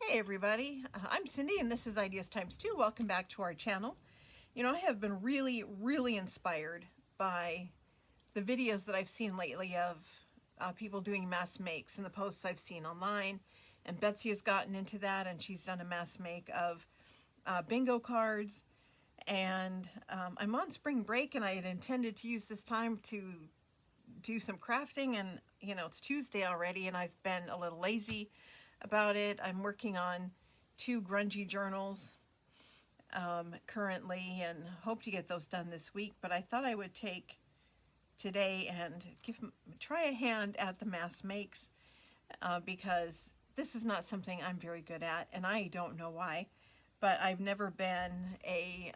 Hey everybody, I'm Cindy and this is Ideas Times 2. Welcome back to our channel. You know, I have been really inspired by the videos that I've seen lately of people doing mass makes and the posts I've seen online. And Betsy has gotten into that and she's done a mass make of bingo cards. And I'm on spring break and I had intended to use this time to do some crafting, and you know, it's Tuesday already and I've been a little lazy about it. I'm working on 2 grungy journals currently and hope to get those done this week, but I thought I would take today and try a hand at the mass makes because this is not something I'm very good at, and I don't know why, but I've never been a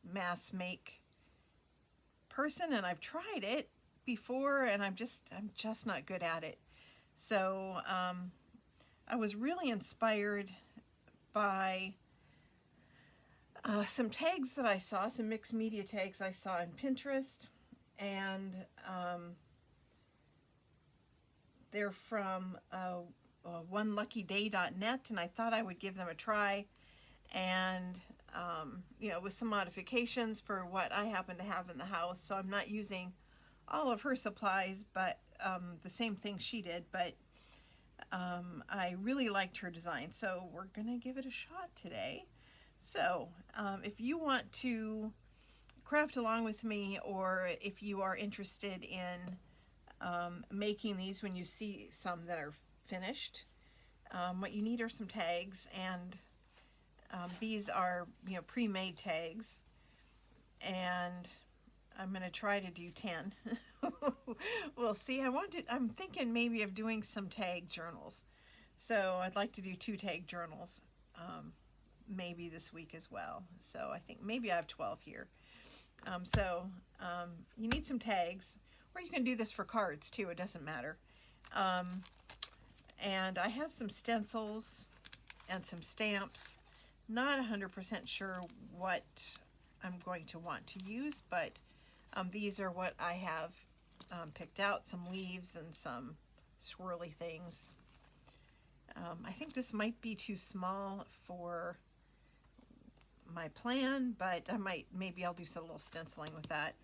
mass make person, and I've tried it before and I'm just not good at it. So I was really inspired by some tags that I saw, some mixed media tags I saw on Pinterest, and they're from oneluckyday.net, and I thought I would give them a try, and you know, with some modifications for what I happen to have in the house. So I'm not using all of her supplies, but the same thing she did, but I really liked her design, so we're gonna give it a shot today. So if you want to craft along with me, or if you are interested in making these when you see some that are finished, what you need are some tags, and these are, you know, pre-made tags, and I'm going to try to do 10. We'll see. I'm thinking maybe of doing some tag journals. So I'd like to do 2 tag journals maybe this week as well. So I think maybe I have 12 here. You need some tags, or you can do this for cards too, it doesn't matter. And I have some stencils and some stamps. Not 100% sure what I'm going to want to use, but these are what I have picked out, some leaves and some swirly things. I think this might be too small for my plan, but maybe I'll do some little stenciling with that.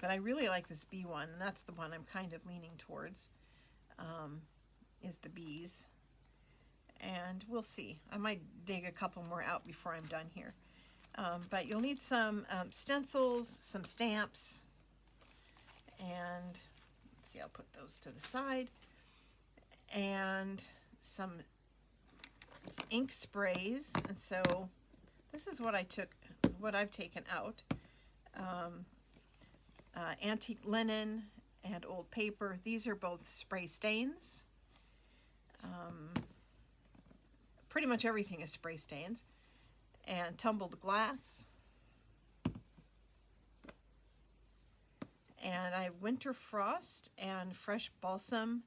But I really like this bee one, and that's the one I'm kind of leaning towards, is the bees. And we'll see. I might dig a couple more out before I'm done here. But you'll need some stencils, some stamps, and let's see, I'll put those to the side, and some ink sprays. And so this is what I've taken out. Antique linen and old paper. These are both spray stains. Pretty much everything is spray stains. And tumbled glass. And I have winter frost and fresh balsam,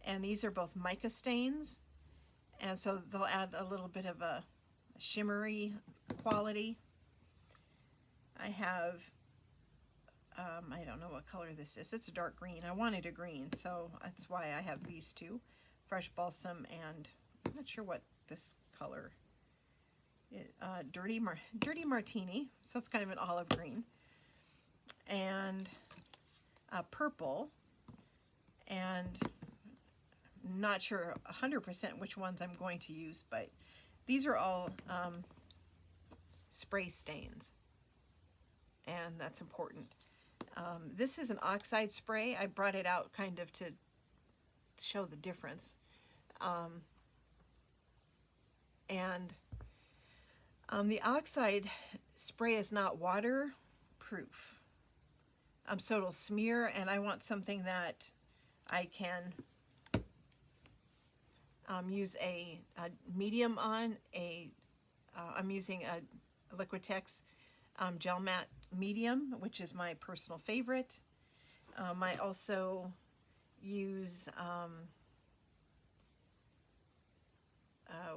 and these are both mica stains, and so they'll add a little bit of a shimmery quality. I have I don't know what color this is. It's a dark green. I wanted a green, so that's why I have these 2, fresh balsam, and I'm not sure what this color, dirty martini, so it's kind of an olive green, and purple, and not sure 100% which ones I'm going to use, but these are all spray stains, and that's important. This is an oxide spray. I brought it out kind of to show the difference. The oxide spray is not waterproof, so it'll smear, and I want something that I can use a medium on. I'm using a Liquitex gel matte medium, which is my personal favorite. I also use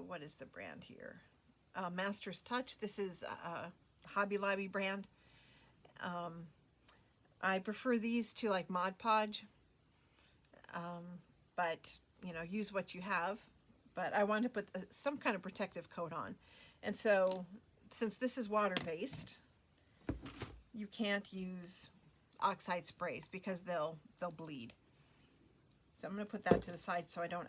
what is the brand here? Master's Touch. This is a Hobby Lobby brand. I prefer these to like Mod Podge, but you know, use what you have. but I wanted to put some kind of protective coat on. And so since this is water-based, you can't use oxide sprays because they'll bleed. So I'm going to put that to the side so I don't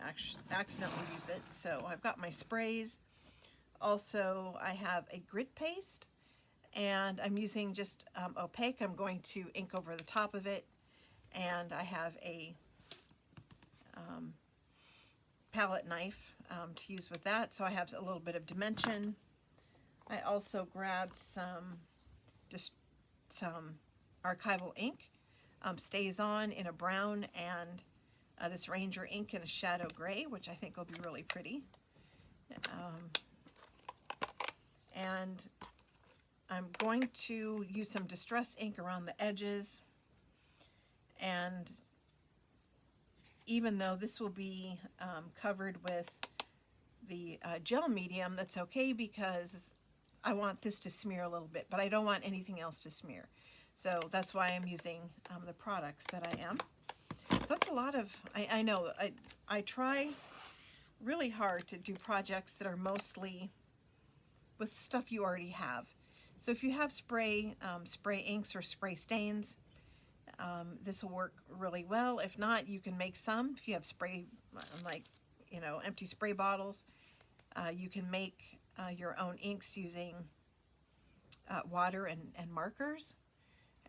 accidentally use it. So I've got my sprays. Also, I have a grit paste, and I'm using just opaque. I'm going to ink over the top of it, and I have a palette knife to use with that, so I have a little bit of dimension. I also grabbed some archival ink, Stays On in a brown, and this Ranger ink in a shadow gray, which I think will be really pretty. And I'm going to use some distress ink around the edges, and even though this will be covered with the gel medium, that's okay because I want this to smear a little bit, but I don't want anything else to smear. So that's why I'm using the products that I am. So that's a lot of, I know, I try really hard to do projects that are mostly with stuff you already have. So if you have spray inks or spray stains, this will work really well. If not, you can make some. If you have spray, like, you know, empty spray bottles, you can make your own inks using water and markers.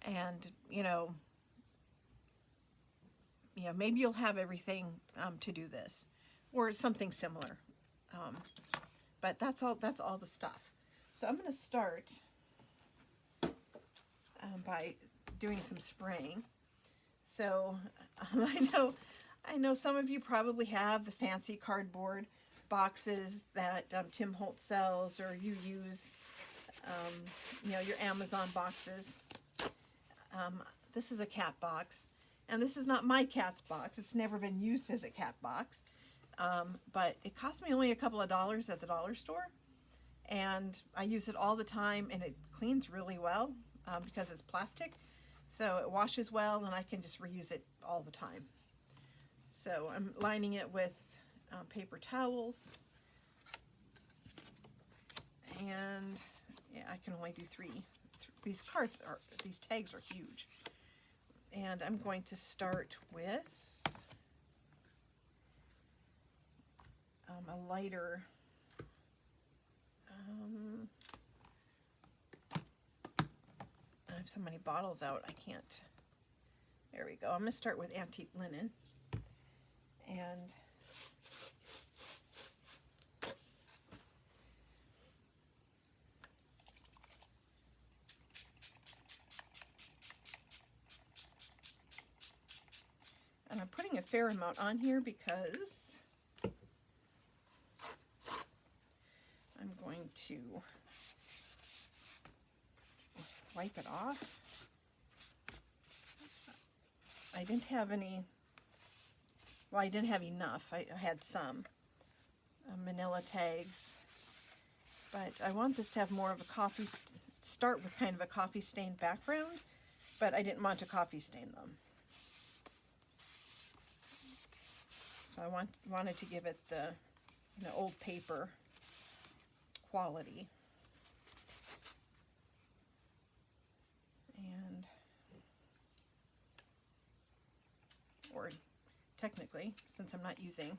And, you know, maybe you'll have everything to do this, or something similar. But that's all the stuff. So I'm going to start by doing some spraying. So I know some of you probably have the fancy cardboard boxes that Tim Holtz sells, or you use, your Amazon boxes. This is a cat box, and this is not my cat's box. It's never been used as a cat box, but it cost me only a couple of dollars at the dollar store, and I use it all the time, and it cleans really well because it's plastic, so it washes well, and I can just reuse it all the time. So I'm lining it with paper towels, and yeah, I can only do 3. These tags are huge. And I'm going to start with a lighter, I have so many bottles out, I can't, there we go. I'm going to start with antique linen, and I'm putting a fair amount on here because I'm going to wipe it off. I didn't have any, well, I didn't have enough. I had some manila tags, but I want this to have more of a start with kind of a coffee stained background, but I didn't want to coffee stain them. So I wanted to give it the old paper quality. And, or technically, since I'm not using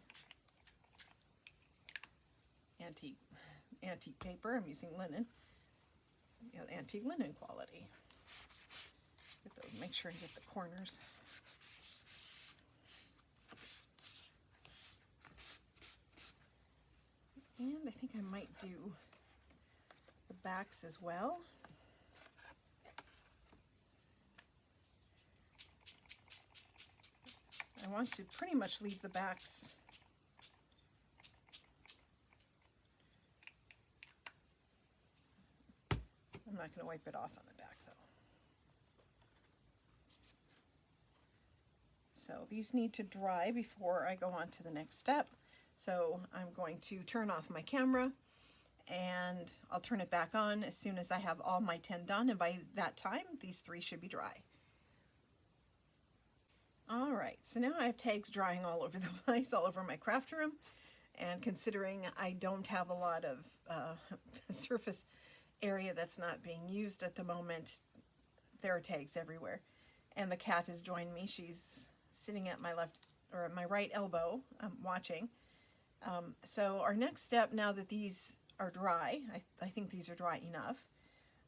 antique paper, I'm using linen, antique linen quality. Make sure to get the corners. And I think I might do the backs as well. I want to pretty much leave the backs I'm not going to wipe it off on the back though. So these need to dry before I go on to the next step. So I'm going to turn off my camera, and I'll turn it back on as soon as I have all my 10 done, and by that time these 3 should be dry. Alright, so now I have tags drying all over the place, all over my craft room, And considering I don't have a lot of surface area that's not being used at the moment, there are tags everywhere. And the cat has joined me. She's sitting at my left or at my right elbow watching. So our next step, now that these are dry, I think these are dry enough,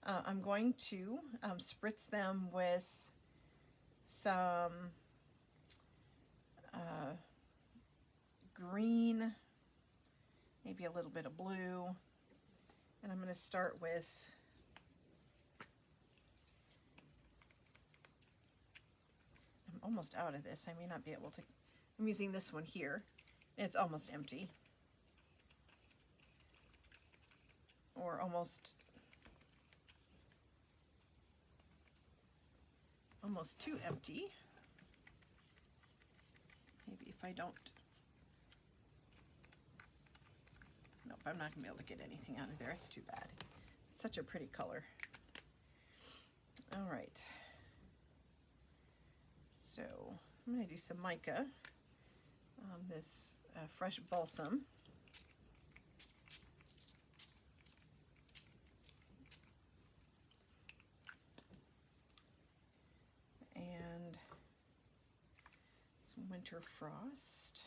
I'm going to spritz them with some green, maybe a little bit of blue, and I'm going to start with I'm almost out of this. I may not be able to. I'm using this one here. It's almost empty, or almost too empty. Maybe if I don't. Nope, I'm not going to be able to get anything out of there. It's too bad. It's such a pretty color. All right. So I'm going to do some mica, this fresh balsam. And some winter frost.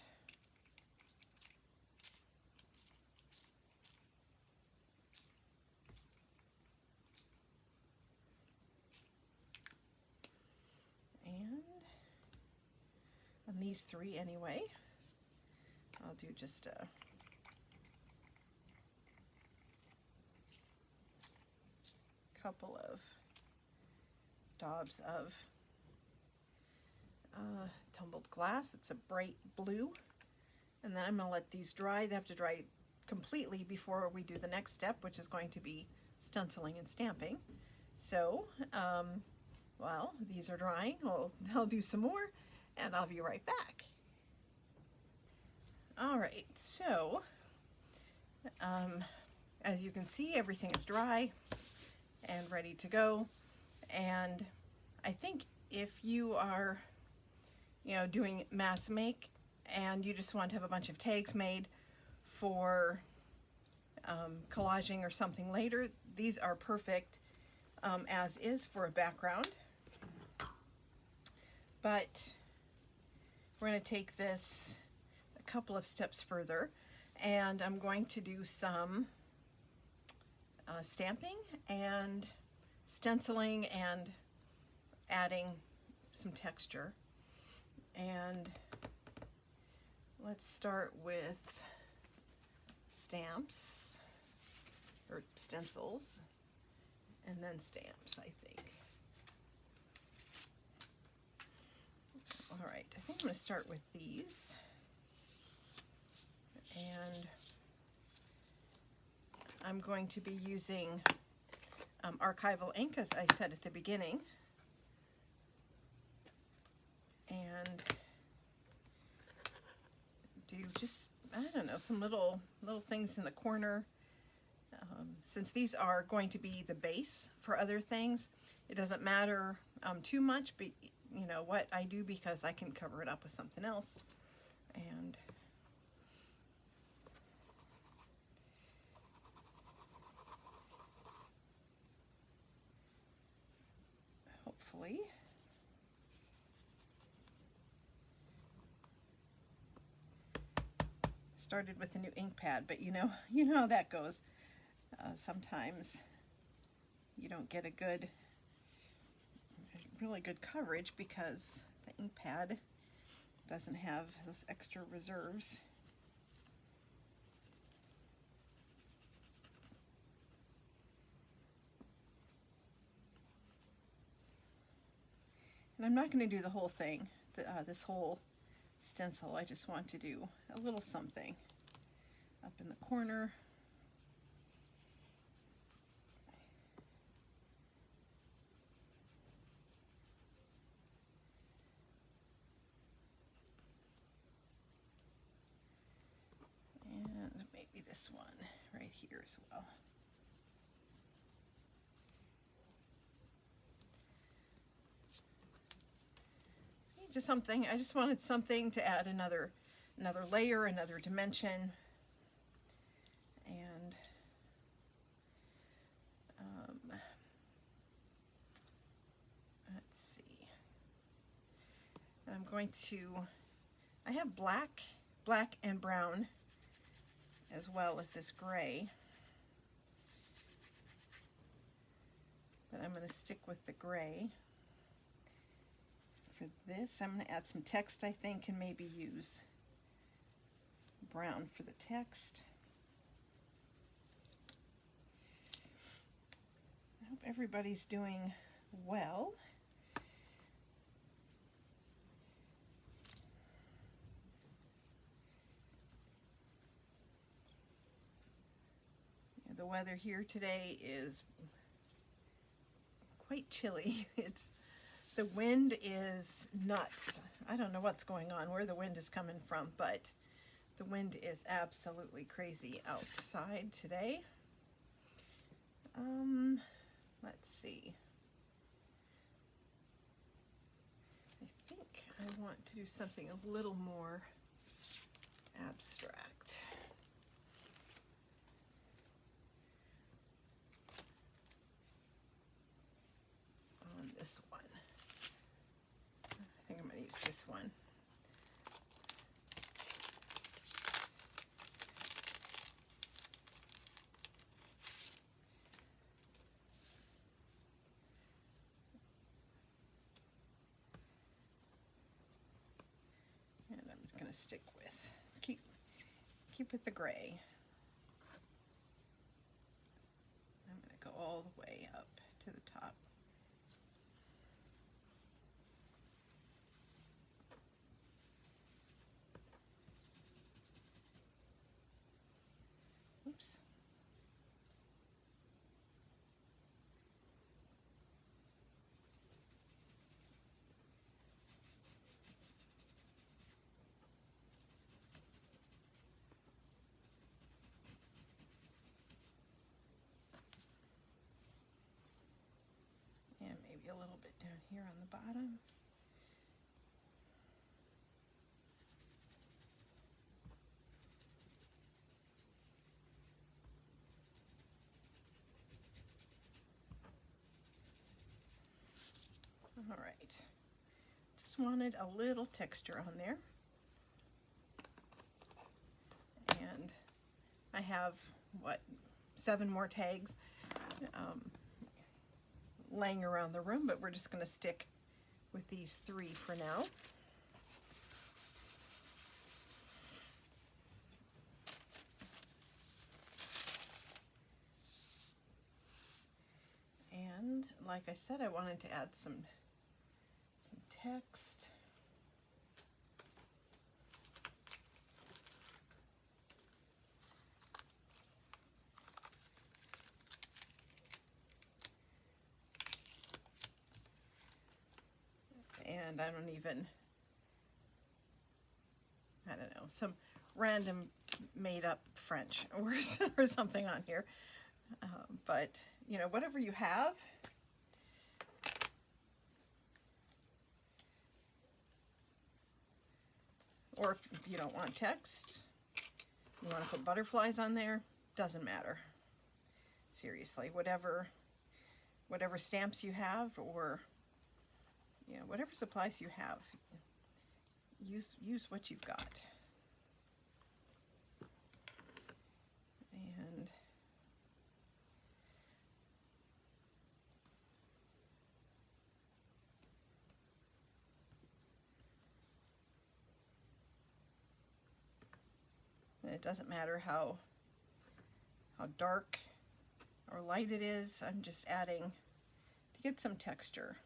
On these three anyway, I'll do just a couple of daubs of tumbled glass. It's a bright blue, and then I'm going to let these dry. They have to dry completely before we do the next step, which is going to be stenciling and stamping. So while these are drying, I'll do some more, and I'll be right back. All right, so as you can see, everything is dry and ready to go. And I think if you are, doing mass make and you just want to have a bunch of tags made for collaging or something later, these are perfect as is for a background. But we're going to take this a couple of steps further, and I'm going to do some stamping and stenciling and adding some texture. And let's start with stamps, or stencils, and then stamps, I think. All right, I think I'm going to start with these. And I'm going to be using archival ink, as I said at the beginning. And do just, I don't know, some little things in the corner. Since these are going to be the base for other things, it doesn't matter too much, but what I do, because I can cover it up with something else. And hopefully started with a new ink pad, but you know how that goes. Sometimes you don't get a really good coverage because the ink pad doesn't have those extra reserves. And I'm not going to do the whole thing, this whole stencil. I just want to do a little something up in the corner. And maybe this one right here as well. Just something, I just wanted something to add another layer, another dimension. And let's see. And I'm going to, I have black and brown as well as this gray. But I'm going to stick with the gray. For this, I'm going to add some text, I think, and maybe use brown for the text. I hope everybody's doing well. Yeah, the weather here today is quite chilly. The wind is nuts. I don't know what's going on, where the wind is coming from, but the wind is absolutely crazy outside today. Let's see. I think I want to do something a little more abstract. On this one. I think I'm going to use this one. And I'm going to stick with, keep with the gray. I'm going to go all the way up to the top. Oops. And maybe a little bit down here on the bottom. All right, just wanted a little texture on there. And I have, what, 7 more tags laying around the room, but we're just going to stick with these 3 for now. And like I said, I wanted to add some text. And I don't know, some random made up French or something on here. But, you know, whatever you have. Or if you don't want text, you want to put butterflies on there, doesn't matter. Seriously, whatever stamps you have, or whatever supplies you have, use what you've got. And it doesn't matter how dark or light it is, I'm just adding to get some texture.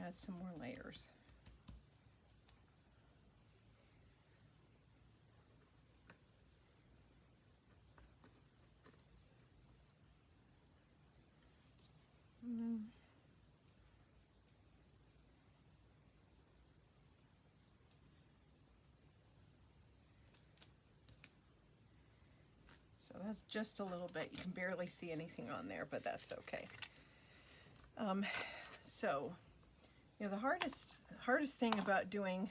Add some more layers. So that's just a little bit. You can barely see anything on there, but that's okay. So, you know, the hardest thing about doing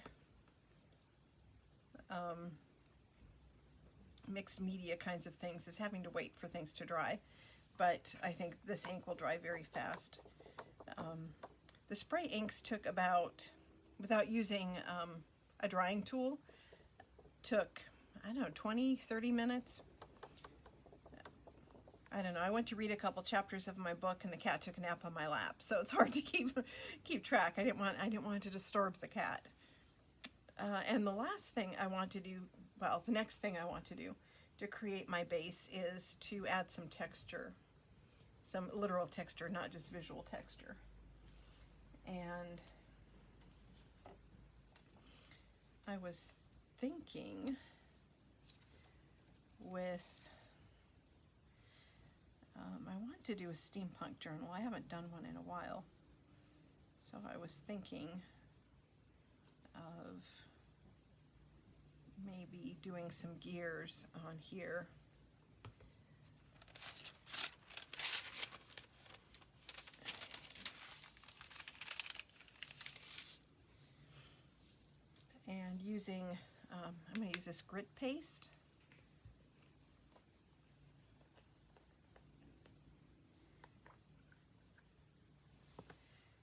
mixed media kinds of things is having to wait for things to dry, but I think this ink will dry very fast. The spray inks took about, without using a drying tool, took, I don't know, 20-30 minutes. I don't know, I went to read a couple chapters of my book and the cat took a nap on my lap, so it's hard to keep track. I didn't want to disturb the cat. And the last thing I want to do, well, the next thing I want to do to create my base is to add some texture, some literal texture, not just visual texture. And I was thinking with, I want to do a steampunk journal. I haven't done one in a while. So I was thinking of maybe doing some gears on here. And using, I'm going to use this grit paste.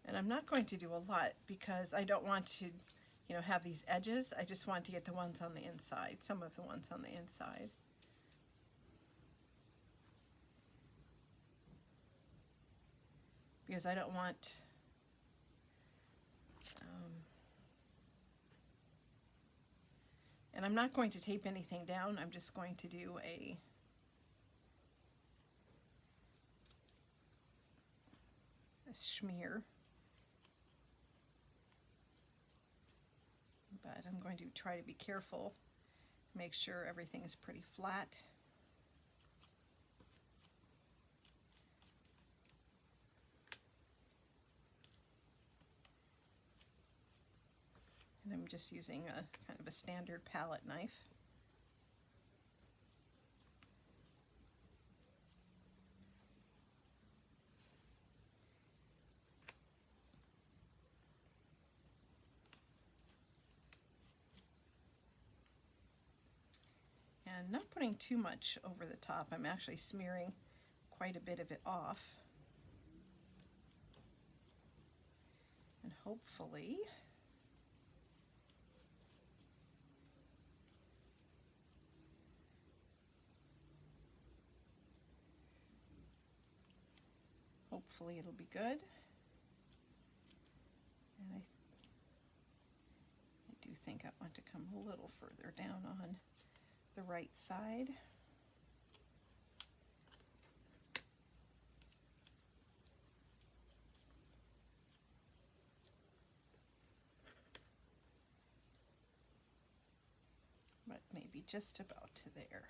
And I'm not going to do a lot because I don't want to, you know, have these edges. I just want to get the ones on the inside, some of the ones on the inside. Because I don't want and I'm not going to tape anything down. I'm just going to do a smear. But I'm going to try to be careful, make sure everything is pretty flat. And I'm just using a kind of a standard palette knife. And not putting too much over the top. I'm actually smearing quite a bit of it off. And hopefully it'll be good. And I do think I want to come a little further down on the right side. But maybe just about to there.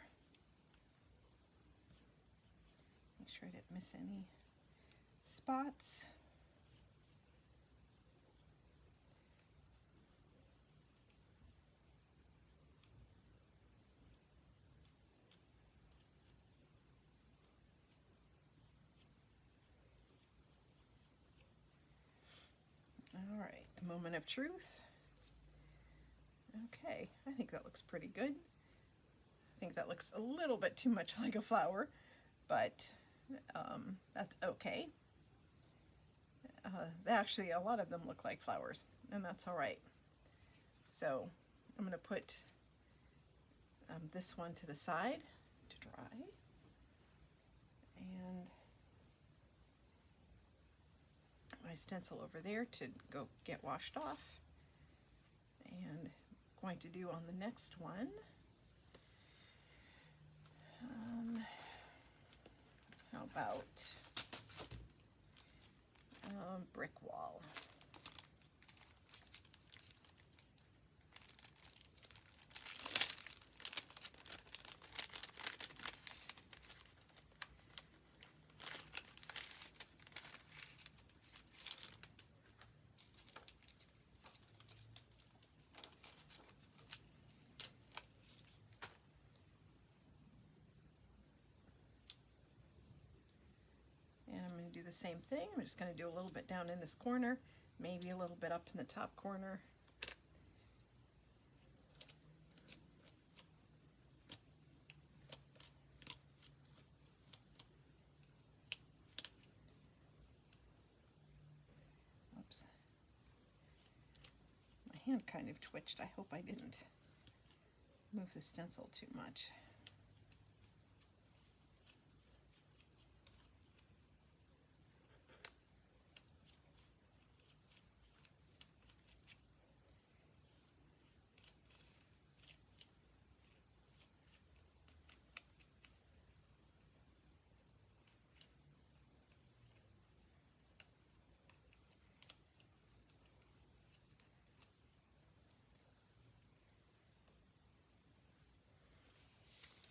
Make sure I didn't miss any spots. All right, the moment of truth. Okay, I think that looks pretty good. I think that looks a little bit too much like a flower, but that's okay. Actually, a lot of them look like flowers, and that's all right. So I'm going to put this one to the side to dry, and my stencil over there to go get washed off. And going to do on the next one, how about brick wall. Do the same thing. I'm just going to do a little bit down in this corner, maybe a little bit up in the top corner. hand kind of twitched. I hope I didn't move the stencil too much.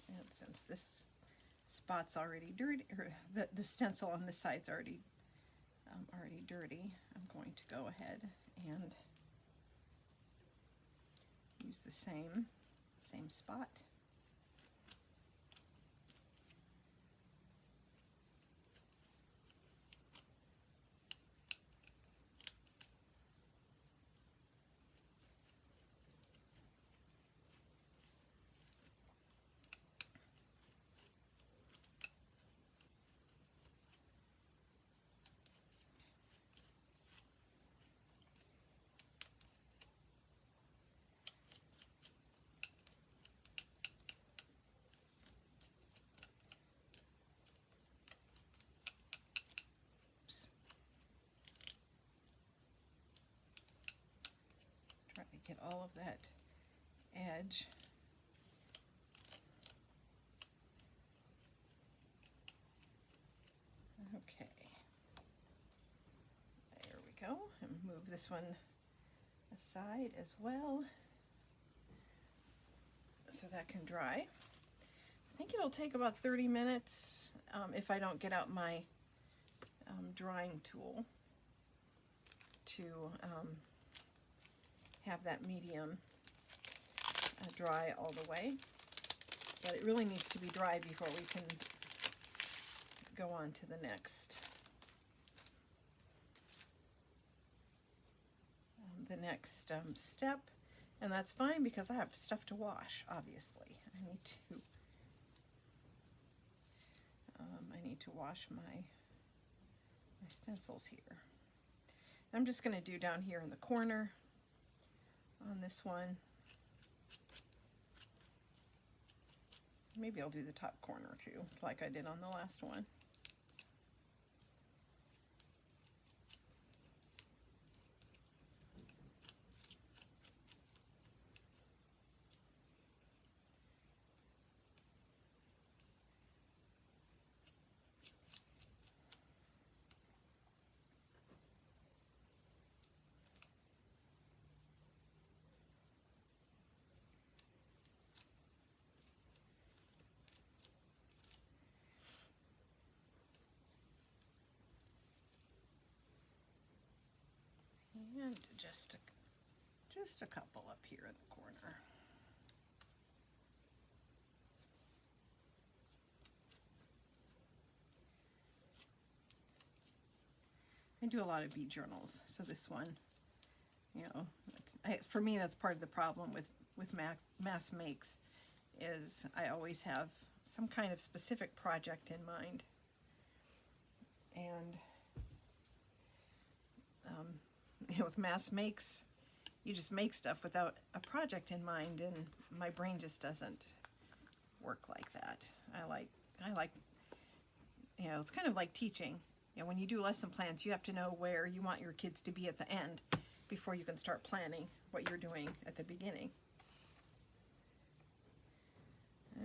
And since this spot's already dirty, or the stencil on this side's already dirty, I'm going to go ahead and use the same spot. Get all of that edge. Okay, there we go. And move this one aside as well so that can dry. I think it'll take about 30 minutes if I don't get out my drying tool to have that medium dry all the way, but it really needs to be dry before we can go on to the next step, and that's fine because I have stuff to wash. Obviously, I need to wash my stencils here. I'm just going to do down here in the corner on this one. Maybe I'll do the top corner too, like I did on the last one. And just a couple up here in the corner. I do a lot of bead journals, so this one, you know, for me that's part of the problem with mass makes, is I always have some kind of specific project in mind, and you know, with mass makes, you just make stuff without a project in mind, and my brain just doesn't work like that. I like, you know, it's kind of like teaching. You know, when you do lesson plans, you have to know where you want your kids to be at the end before you can start planning what you're doing at the beginning.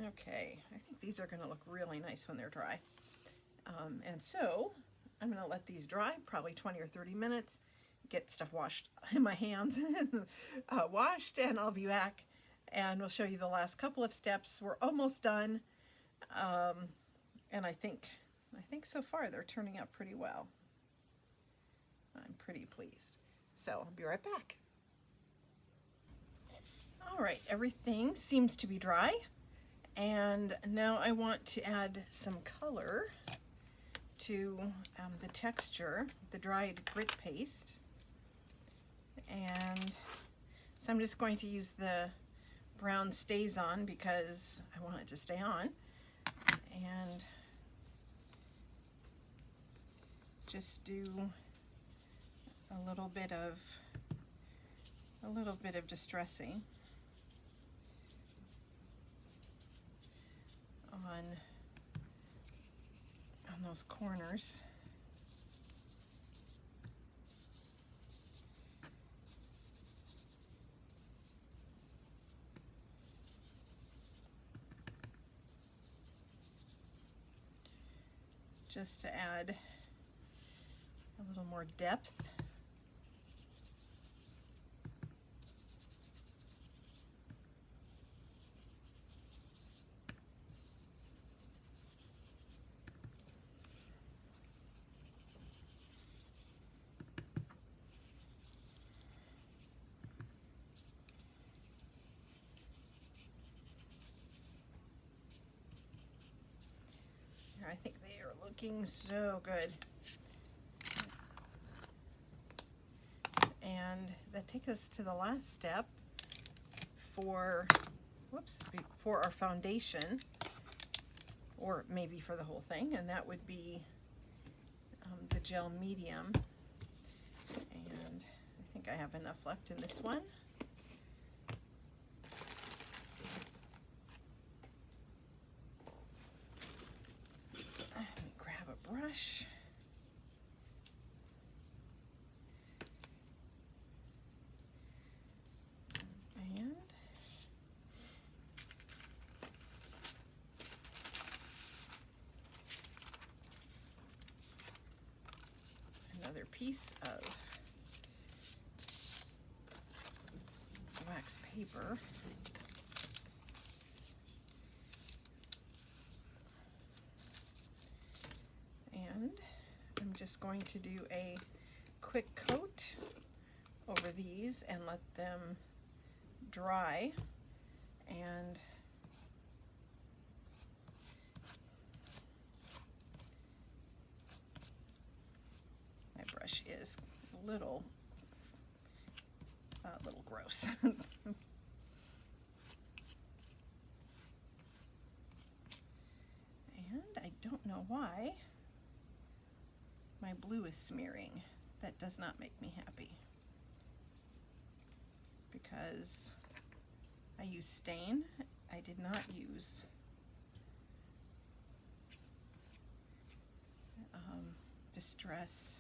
Okay, I think these are going to look really nice when they're dry. And so I'm going to let these dry, probably 20 or 30 minutes, get stuff washed in my hands, washed, and I'll be back and we'll show you the last couple of steps. We're almost done, and I think so far they're turning out pretty well. I'm pretty pleased. So I'll be right back. All right, everything seems to be dry, and now I want to add some color to the texture, the dried grit paste. And so I'm just going to use the brown Stays On because I want it to stay on, and just do a little bit of a little bit of distressing on those corners. Just to add a little more depth. I think they are looking so good. And that takes us to the last step for, for our foundation, or maybe for the whole thing, and that would be the gel medium. And I think I have enough left in this one. Brush. And another piece of wax paper. I'm just going to do a quick coat over these and let them dry. And my brush is a little gross. And I don't know why my blue is smearing. That does not make me happy, because I use stain. I did not use distress.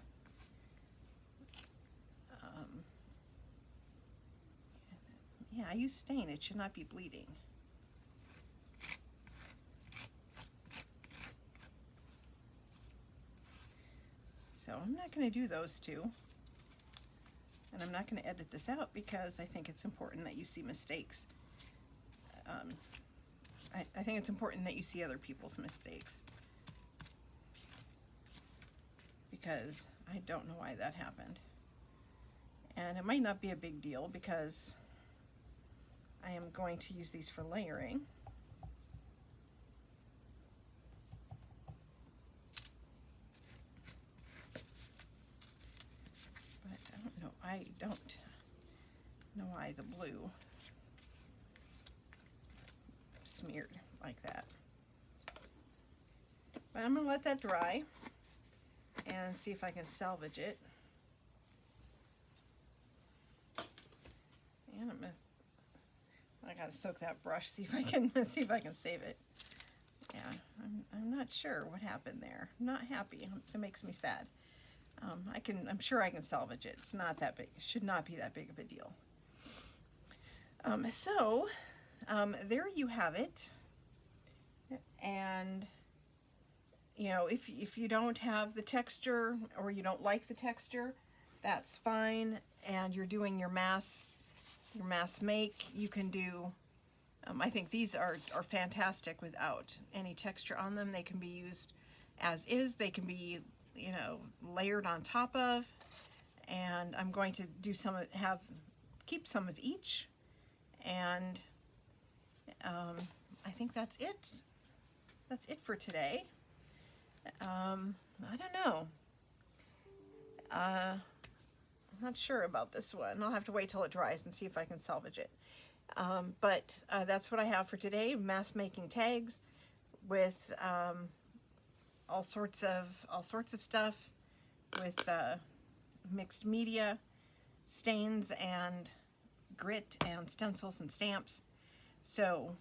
Yeah, I use stain. It should not be bleeding. So I'm not going to do those two, and I'm not going to edit this out because I think it's important that you see mistakes. I think it's important that you see other people's mistakes, because I don't know why that happened. And it might not be a big deal because I am going to use these for layering. I don't know why the blue smeared like that. But I'm going to let that dry and see if I can salvage it. And I got to soak that brush, see if I can save it. Yeah, I'm not sure what happened there. I'm not happy. It makes me sad. I'm sure I can salvage it. It's not that big. It should not be that big of a deal. There you have it. And you know, if you don't have the texture, or you don't like the texture, that's fine. And you're doing your mass make, you can do. I think these are fantastic without any texture on them. They can be used as is. They can be, you know, layered on top of, and I'm going to do keep some of each, and I think that's it. That's it for today. I don't know. I'm not sure about this one. I'll have to wait till it dries and see if I can salvage it. But that's what I have for today. Mass making tags with all sorts of stuff, with mixed media, stains, and grit and stencils and stamps. So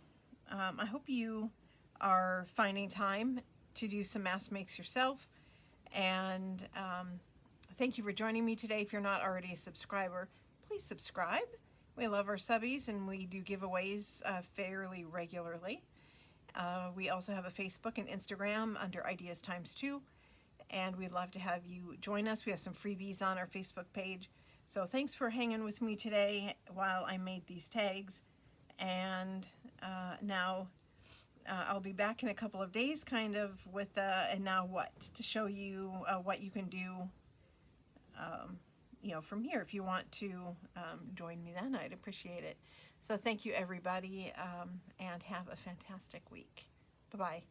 I hope you are finding time to do some mask makes yourself, and thank you for joining me today. If you're not already a subscriber, please subscribe. We love our subbies, and we do giveaways fairly regularly. We also have a Facebook and Instagram under Ideas Times 2, and we'd love to have you join us. We have some freebies on our Facebook page. So thanks for hanging with me today while I made these tags, and now I'll be back in a couple of days kind of with and now what, to show you what you can do from here. If you want to join me then, I'd appreciate it. So thank you, everybody, and have a fantastic week. Bye-bye.